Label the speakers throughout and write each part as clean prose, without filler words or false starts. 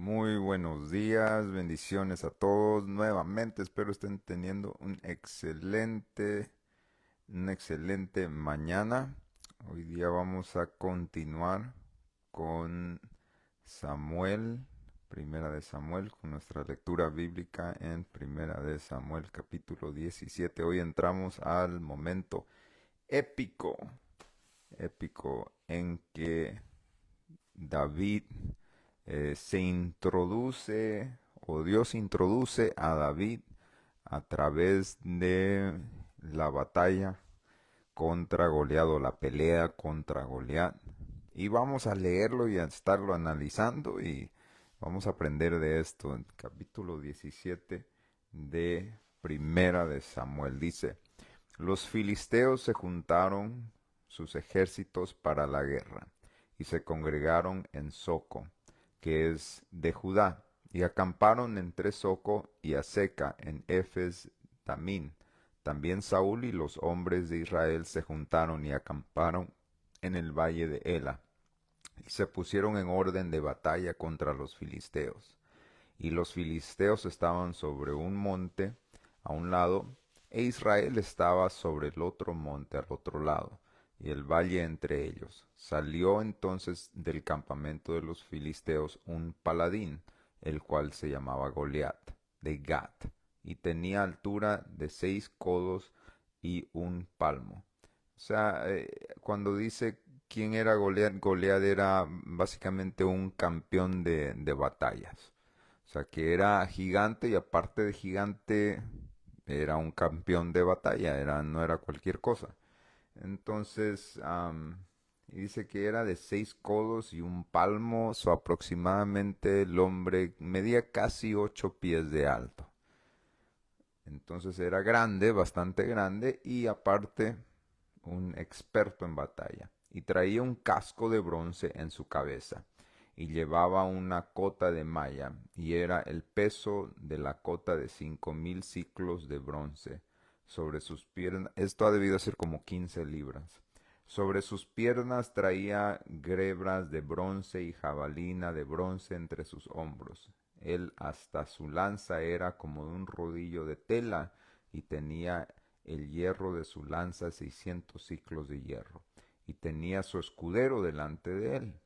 Speaker 1: Muy buenos días, bendiciones a todos. Nuevamente espero estén teniendo una excelente mañana. Hoy día vamos a continuar con Samuel, Primera de Samuel, con nuestra lectura bíblica en Primera de Samuel, capítulo 17. Hoy entramos al momento épico, épico en que David se introduce, o Dios introduce a David a través de la batalla contra Goliat, o la pelea contra Goliat. Y vamos a leerlo y a estarlo analizando y vamos a aprender de esto. En capítulo 17 de Primera de Samuel dice: los filisteos se juntaron sus ejércitos para la guerra y se congregaron en Soco, que es de Judá, y acamparon entre Soco y Aseca en Efes Damín. También Saúl y los hombres de Israel se juntaron y acamparon en el valle de Ela, y se pusieron en orden de batalla contra los filisteos. Y los filisteos estaban sobre un monte a un lado, e Israel estaba sobre el otro monte al otro lado, y el valle entre ellos. Salió entonces del campamento de los filisteos un paladín, el cual se llamaba Goliat, de Gat, y tenía altura de 6 codos y un palmo. O sea, cuando dice quién era Goliat, Goliat era básicamente un campeón de batallas. O sea, que era gigante y aparte de gigante era un campeón de batalla, no era cualquier cosa. Entonces, y dice que era de 6 codos y un palmo, o aproximadamente el hombre medía casi 8 pies de alto. Entonces era grande, bastante grande y aparte un experto en batalla. Y traía un casco de bronce en su cabeza y llevaba una cota de malla y era el peso de la cota de 5000 siclos de bronce sobre sus piernas. Esto ha debido ser como 15 libras. Sobre sus piernas traía grebras de bronce y jabalina de bronce entre sus hombros. Él hasta su lanza era como de un rodillo de tela y tenía el hierro de su lanza 600 siclos de hierro. Y tenía su escudero delante de él.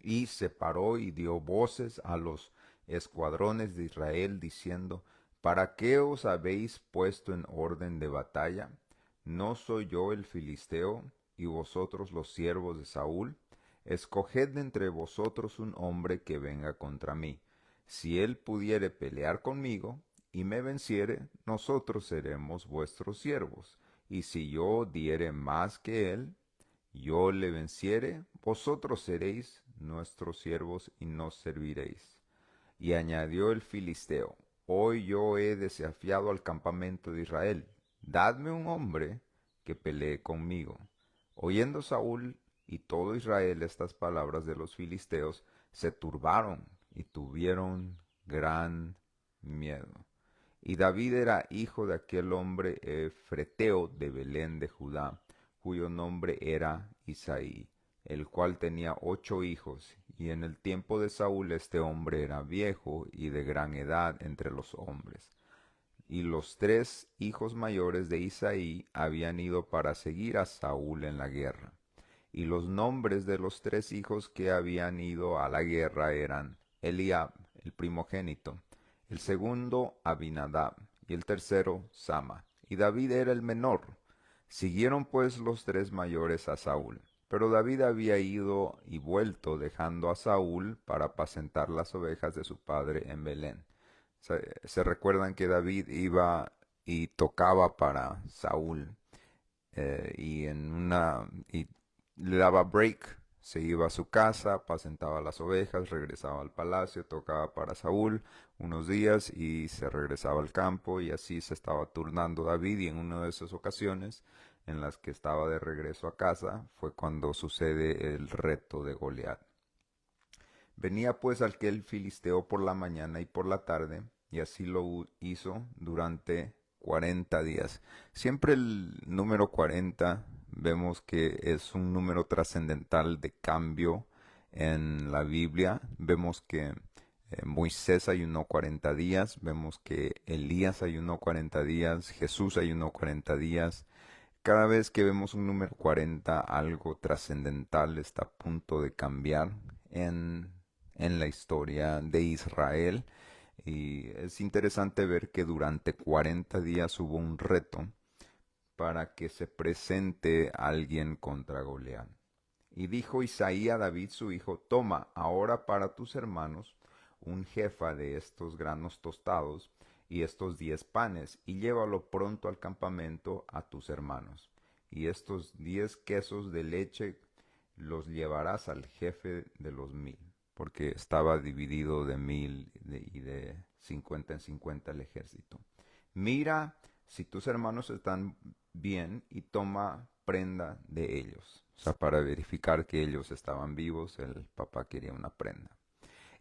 Speaker 1: Y se paró y dio voces a los escuadrones de Israel diciendo: ¿para qué os habéis puesto en orden de batalla? ¿No soy yo el filisteo, y vosotros los siervos de Saúl? Escoged de entre vosotros un hombre que venga contra mí. Si él pudiere pelear conmigo, y me venciere, nosotros seremos vuestros siervos. Y si yo diere más que él, yo le venciere, vosotros seréis nuestros siervos y nos serviréis. Y añadió el filisteo: hoy yo he desafiado al campamento de Israel, dadme un hombre que pelee conmigo. Oyendo Saúl y todo Israel estas palabras de los filisteos, se turbaron y tuvieron gran miedo. Y David era hijo de aquel hombre efreteo de Belén de Judá, cuyo nombre era Isaí, el cual tenía 8 hijos, y en el tiempo de Saúl este hombre era viejo y de gran edad entre los hombres. Y los 3 hijos mayores de Isaí habían ido para seguir a Saúl en la guerra. Y los nombres de los 3 hijos que habían ido a la guerra eran Eliab, el primogénito, el segundo Abinadab, y el tercero Sama. Y David era el menor. Siguieron pues los 3 mayores a Saúl. Pero David había ido y vuelto, dejando a Saúl para apacentar las ovejas de su padre en Belén. Se recuerdan que David iba y tocaba para Saúl, y le daba break, se iba a su casa, apacentaba las ovejas, regresaba al palacio, tocaba para Saúl unos días y se regresaba al campo, y así se estaba turnando David. Y en una de esas ocasiones en las que estaba de regreso a casa fue cuando sucede el reto de Goliat. Venía pues aquel filisteo por la mañana y por la tarde, y así lo hizo durante 40 días. Siempre el número 40 vemos que es un número trascendental de cambio en la Biblia. Vemos que Moisés ayunó 40 días, vemos que Elías ayunó 40 días, Jesús ayunó 40 días. Cada vez que vemos un número 40, algo trascendental está a punto de cambiar en, en la historia de Israel. Y es interesante ver que durante 40 días hubo un reto para que se presente alguien contra Goliat. Y dijo Isaí a David su hijo: Toma ahora para tus hermanos un jefa de estos granos tostados y estos 10 panes, y llévalo pronto al campamento a tus hermanos. Y estos 10 quesos de leche los llevarás al jefe de los 1000, porque estaba dividido de 1000 y de 50 en 50 el ejército. Mira si tus hermanos están bien y toma prenda de ellos. O sea, para verificar que ellos estaban vivos, el papá quería una prenda.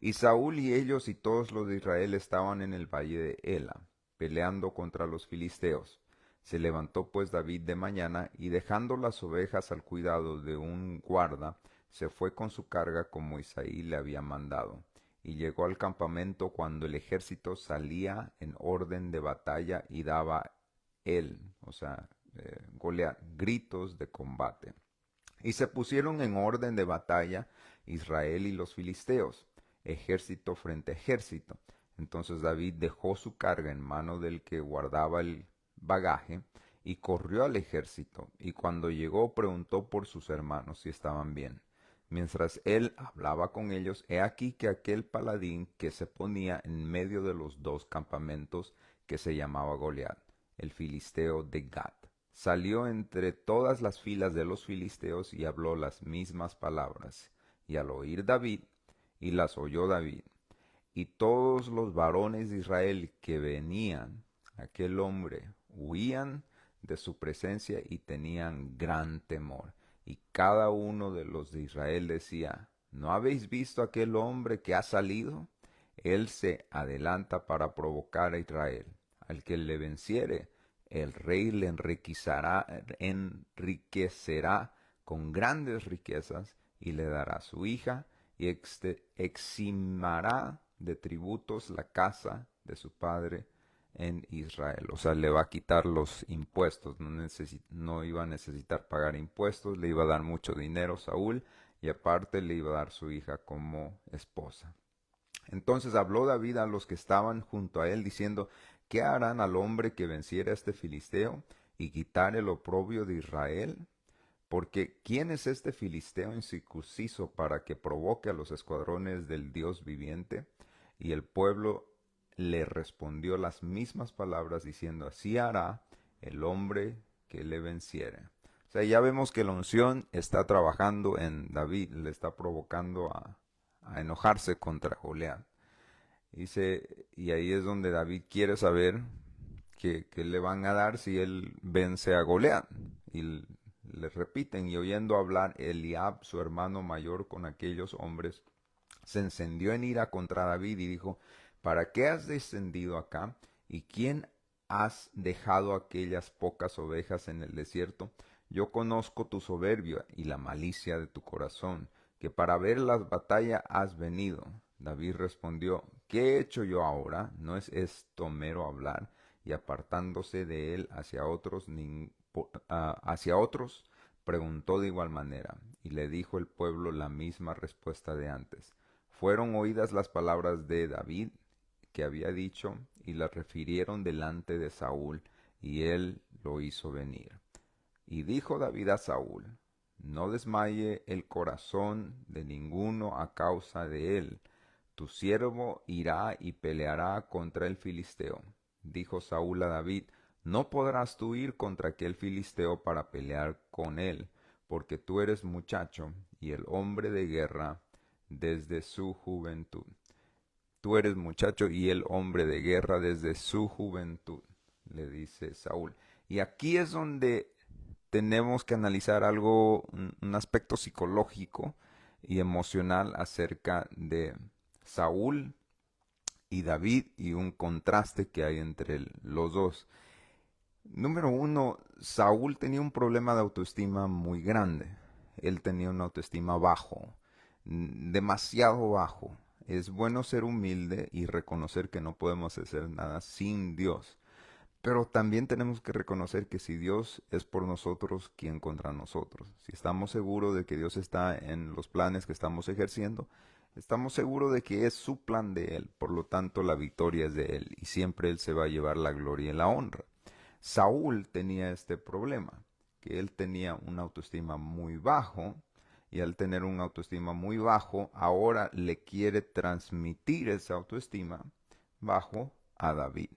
Speaker 1: Y Saúl y ellos y todos los de Israel estaban en el valle de Ela, peleando contra los filisteos. Se levantó pues David de mañana, y dejando las ovejas al cuidado de un guarda, se fue con su carga como Isaí le había mandado. Y llegó al campamento cuando el ejército salía en orden de batalla, y daba él, o sea, Goliat, gritos de combate. Y se pusieron en orden de batalla Israel y los filisteos, ejército frente a ejército. Entonces David dejó su carga en mano del que guardaba el bagaje y corrió al ejército, y cuando llegó preguntó por sus hermanos si estaban bien. Mientras él hablaba con ellos, he aquí que aquel paladín que se ponía en medio de los dos campamentos, que se llamaba Goliat, el filisteo de Gat, salió entre todas las filas de los filisteos y habló las mismas palabras. Y al oír David, y las oyó David, y todos los varones de Israel que venían, aquel hombre, huían de su presencia y tenían gran temor. Y cada uno de los de Israel decía: ¿No habéis visto aquel hombre que ha salido? Él se adelanta para provocar a Israel. Al que le venciere, el rey le enriquecerá con grandes riquezas, y le dará su hija, y eximará de tributos la casa de su padre en Israel. O sea, le va a quitar los impuestos, no iba a necesitar pagar impuestos, le iba a dar mucho dinero a Saúl, y aparte le iba a dar su hija como esposa. Entonces habló David a los que estaban junto a él, diciendo: ¿Qué harán al hombre que venciere a este filisteo y quitare el oprobio de Israel? Porque ¿quién es este filisteo incircunciso para que provoque a los escuadrones del Dios viviente? Y el pueblo le respondió las mismas palabras, diciendo: Así hará el hombre que le venciere. O sea, ya vemos que la unción está trabajando en David, le está provocando a enojarse contra Goliat. Dice, y ahí es donde David quiere saber qué le van a dar si él vence a Goliat. Y le repiten: y oyendo hablar Eliab, su hermano mayor, con aquellos hombres, se encendió en ira contra David y dijo: ¿Para qué has descendido acá? ¿Y quién has dejado aquellas pocas ovejas en el desierto? Yo conozco tu soberbia y la malicia de tu corazón, que para ver las batallas has venido. David respondió: ¿Qué he hecho yo ahora? ¿No es esto mero hablar? Y apartándose de él hacia otros, preguntó de igual manera, y le dijo el pueblo la misma respuesta de antes. Fueron oídas las palabras de David que había dicho, y las refirieron delante de Saúl, y él lo hizo venir. Y dijo David a Saúl: No desmaye el corazón de ninguno a causa de él. Tu siervo irá y peleará contra el filisteo. Dijo Saúl a David: No podrás tú ir contra aquel filisteo para pelear con él, porque tú eres muchacho y el hombre de guerra desde su juventud. Tú eres muchacho y el hombre de guerra desde su juventud, le dice Saúl. Y aquí es donde tenemos que analizar algo, un aspecto psicológico y emocional acerca de Saúl y David, y un contraste que hay entre los dos. Número uno, Saúl tenía un problema de autoestima muy grande. Él tenía una autoestima bajo. demasiado bajo. Es bueno ser humilde y reconocer que no podemos hacer nada sin Dios. Pero también tenemos que reconocer que si Dios es por nosotros, ¿quién contra nosotros? Si estamos seguros de que Dios está en los planes que estamos ejerciendo, estamos seguros de que es su plan de Él. Por lo tanto, la victoria es de Él y siempre Él se va a llevar la gloria y la honra. Saúl tenía este problema, que él tenía una autoestima muy bajo y al tener una autoestima muy bajo, ahora le quiere transmitir esa autoestima bajo a David.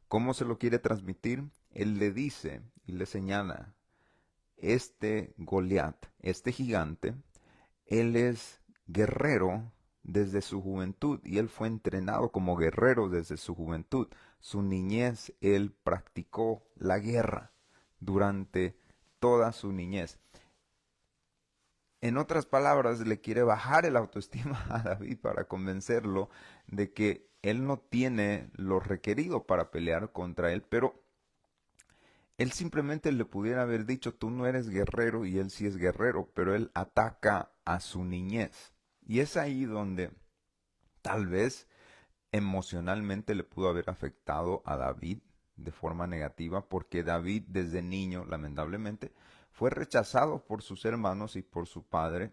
Speaker 1: ¿Cómo se lo quiere transmitir? Él le dice y le señala, este Goliat, este gigante, él es guerrero desde su juventud y él fue entrenado como guerrero desde su juventud. Su niñez, él practicó la guerra durante toda su niñez. En otras palabras, le quiere bajar el autoestima a David para convencerlo de que él no tiene lo requerido para pelear contra él, pero él simplemente le pudiera haber dicho, tú no eres guerrero y él sí es guerrero, pero él ataca a su niñez. Y es ahí donde tal vez emocionalmente le pudo haber afectado a David de forma negativa, porque David desde niño, lamentablemente, fue rechazado por sus hermanos y por su padre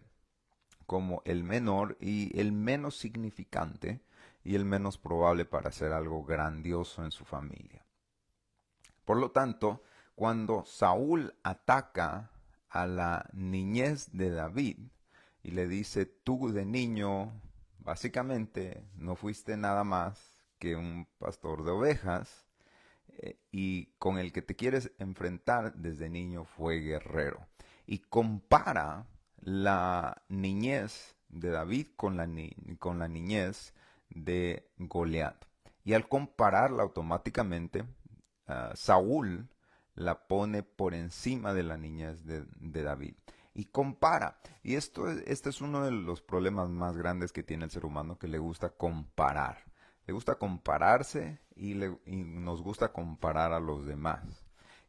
Speaker 1: como el menor y el menos significante y el menos probable para hacer algo grandioso en su familia. Por lo tanto, cuando Saúl ataca a la niñez de David y le dice, tú de niño, básicamente no fuiste nada más que un pastor de ovejas, y con el que te quieres enfrentar desde niño fue guerrero. Y compara la niñez de David con la niñez de Goliat. Y al compararla automáticamente, Saúl la pone por encima de la niñez de David. Y compara. Y este es uno de los problemas más grandes que tiene el ser humano, que le gusta comparar. Le gusta compararse y nos gusta comparar a los demás.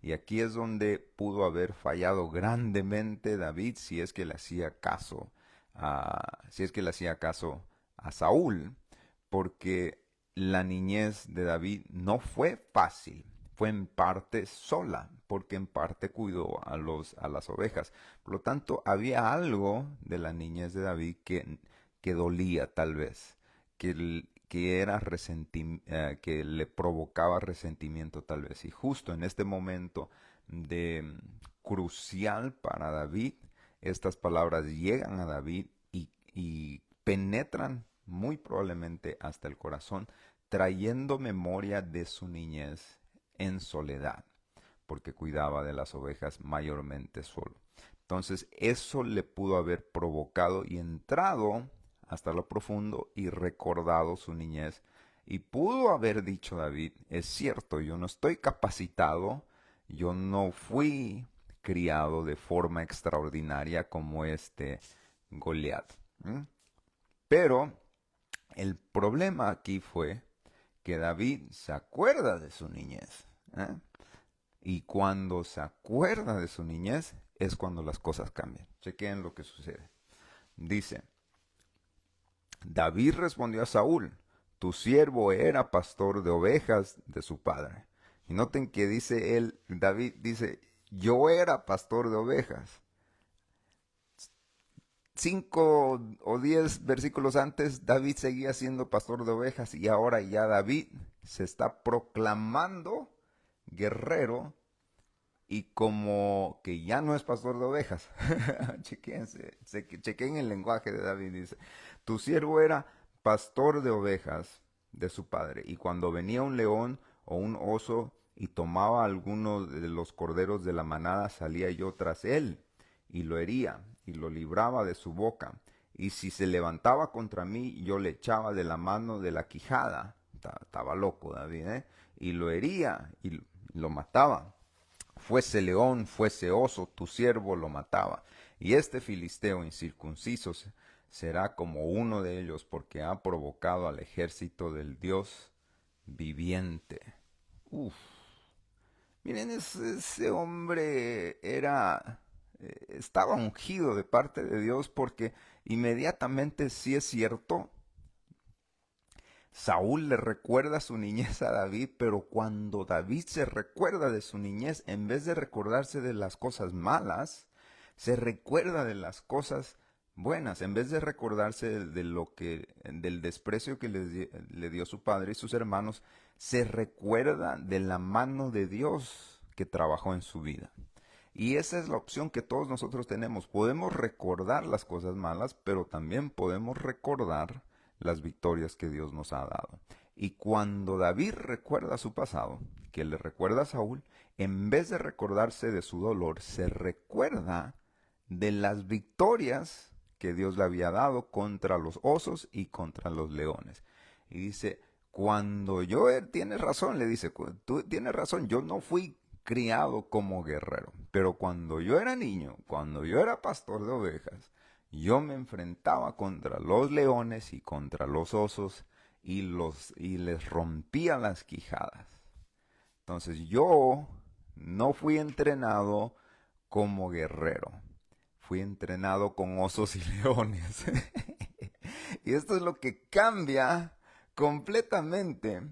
Speaker 1: Y aquí es donde pudo haber fallado grandemente David si es que le hacía caso a Saúl, porque la niñez de David no fue fácil, fue en parte sola, porque en parte cuidó a las ovejas. Por lo tanto, había algo de la niñez de David que dolía tal vez, que le provocaba resentimiento tal vez. Y justo en este momento de crucial para David, estas palabras llegan a David y penetran muy probablemente hasta el corazón, trayendo memoria de su niñez en soledad, porque cuidaba de las ovejas mayormente solo. Entonces eso le pudo haber provocado y entrado hasta lo profundo y recordado su niñez. Y pudo haber dicho David, es cierto, yo no estoy capacitado, yo no fui criado de forma extraordinaria como este Goliat. Pero el problema aquí fue que David se acuerda de su niñez. ¿eh? Y cuando se acuerda de su niñez es cuando las cosas cambian. Chequen lo que sucede. Dice, David respondió a Saúl, tu siervo era pastor de ovejas de su padre. Y noten que dice él, David dice, yo era pastor de ovejas. 5 o 10 versículos antes, David seguía siendo pastor de ovejas y ahora ya David se está proclamando guerrero y como que ya no es pastor de ovejas. Chequen el lenguaje de David. Dice, tu siervo era pastor de ovejas de su padre y cuando venía un león o un oso y tomaba alguno de los corderos de la manada, salía yo tras él y lo hería y lo libraba de su boca. Y si se levantaba contra mí, yo le echaba de la mano de la quijada. Estaba loco David, ¿eh? Y lo hería y lo mataba. Fuese león, fuese oso, tu siervo lo mataba. Y este filisteo incircunciso será como uno de ellos, porque ha provocado al ejército del Dios viviente. Uf. Miren, ese hombre estaba ungido de parte de Dios, porque inmediatamente, sí es cierto, Saúl le recuerda su niñez a David, pero cuando David se recuerda de su niñez, en vez de recordarse de las cosas malas, se recuerda de las cosas buenas. En vez de recordarse de del desprecio que le dio su padre y sus hermanos, se recuerda de la mano de Dios que trabajó en su vida. Y esa es la opción que todos nosotros tenemos. Podemos recordar las cosas malas, pero también podemos recordar las victorias que Dios nos ha dado. Y cuando David recuerda su pasado, que le recuerda a Saúl, en vez de recordarse de su dolor, se recuerda de las victorias que Dios le había dado contra los osos y contra los leones. Y dice, cuando tienes razón, le dice, tú tienes razón, yo no fui criado como guerrero, pero cuando yo era niño, cuando yo era pastor de ovejas, yo me enfrentaba contra los leones y contra los osos y les rompía las quijadas. Entonces yo no fui entrenado como guerrero, fui entrenado con osos y leones. Y esto es lo que cambia completamente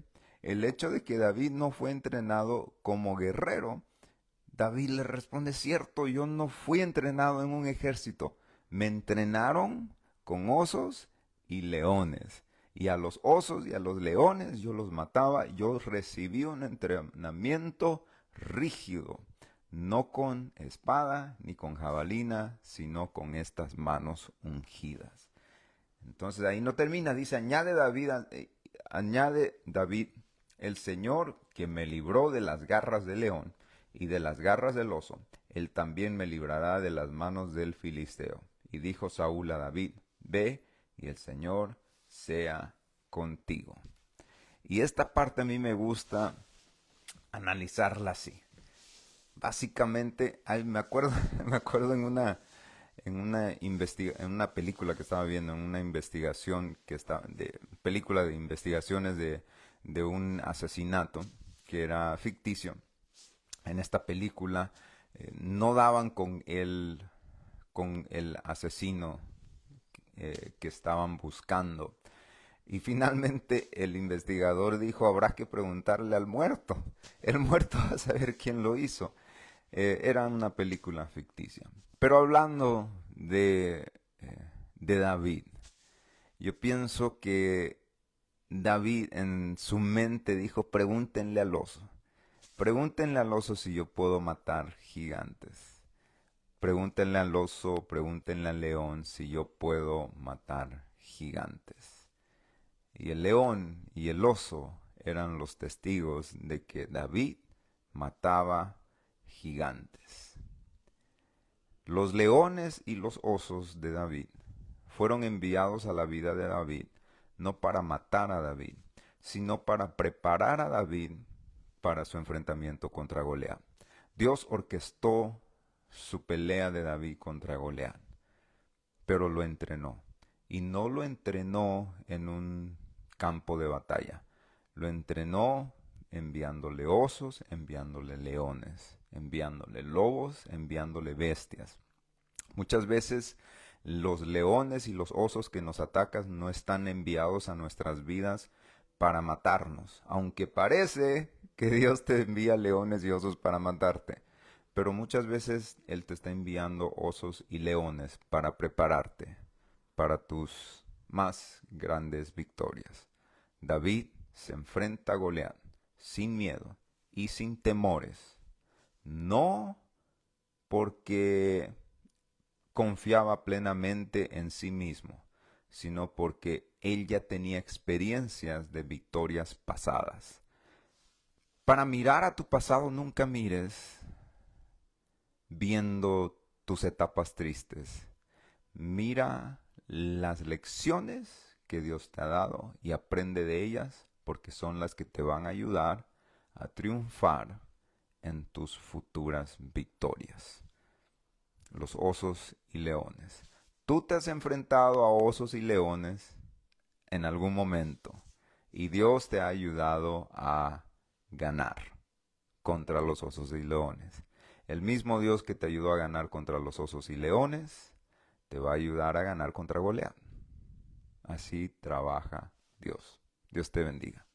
Speaker 1: el hecho de que David no fue entrenado como guerrero. David le responde, cierto, yo no fui entrenado en un ejército, me entrenaron con osos y leones. Y a los osos y a los leones yo los mataba, yo recibí un entrenamiento rígido, no con espada ni con jabalina, sino con estas manos ungidas. Entonces ahí no termina, dice, añade David, el Señor que me libró de las garras del león y de las garras del oso, él también me librará de las manos del filisteo. Y dijo Saúl a David, ve y el Señor sea contigo. Y esta parte a mí me gusta analizarla así. Básicamente, me acuerdo, me acuerdo en una película que estaba viendo, en una investigación película de investigaciones de un asesinato que era ficticio. En esta película no daban con el asesino que estaban buscando. Y finalmente el investigador dijo, habrá que preguntarle al muerto. El muerto va a saber quién lo hizo. Era una película ficticia. Pero hablando de David, yo pienso que David en su mente dijo, pregúntenle al oso. Pregúntenle al oso si yo puedo matar gigantes. Pregúntenle al oso, pregúntenle al león si yo puedo matar gigantes. Y el león y el oso eran los testigos de que David mataba gigantes. Los leones y los osos de David fueron enviados a la vida de David no para matar a David, sino para preparar a David para su enfrentamiento contra Goliat. Dios orquestó su pelea de David contra Goliat, pero lo entrenó. Y no lo entrenó en un campo de batalla. Lo entrenó enviándole osos, enviándole leones, enviándole lobos, enviándole bestias. Muchas veces los leones y los osos que nos atacan no están enviados a nuestras vidas para matarnos, aunque parece que Dios te envía leones y osos para matarte. Pero muchas veces Él te está enviando osos y leones para prepararte para tus más grandes victorias. David se enfrenta a Goliat sin miedo y sin temores, no porque confiaba plenamente en sí mismo, sino porque él ya tenía experiencias de victorias pasadas. Para mirar a tu pasado nunca mires viendo tus etapas tristes. Mira las lecciones que Dios te ha dado y aprende de ellas, porque son las que te van a ayudar a triunfar en tus futuras victorias. Los osos y leones. Tú te has enfrentado a osos y leones en algún momento y Dios te ha ayudado a ganar contra los osos y leones. El mismo Dios que te ayudó a ganar contra los osos y leones, te va a ayudar a ganar contra Goliat. Así trabaja Dios. Dios te bendiga.